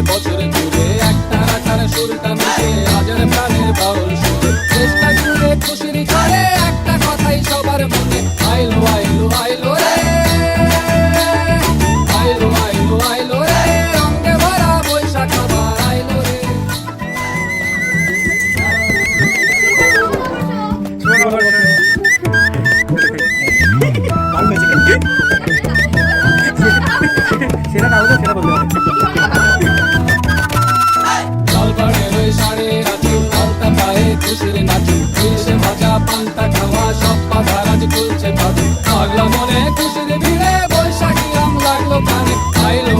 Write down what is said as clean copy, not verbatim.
বছরে ঘুরে একটা রাখার সুরটা মিশে হাজার প্রাণের বাউল সুরে চেষ্টা করে খুশির ঝড়ে একটা কথাই সবার মনে আইলো আইলো আইলো রে আইলো আইলো আইলো রে রঙে ভরা বৈশাখ আবার আইলো রে। সেটা না হলে সেটা বলতে হবে। খুশির নাচি এসে ভাজা পান্তা খাওয়া সব বাজার আজ খুলছে বাজু পাগলা মনে খুশির ভিড়ে বৈশাখী রং লাগলো কানে আইলো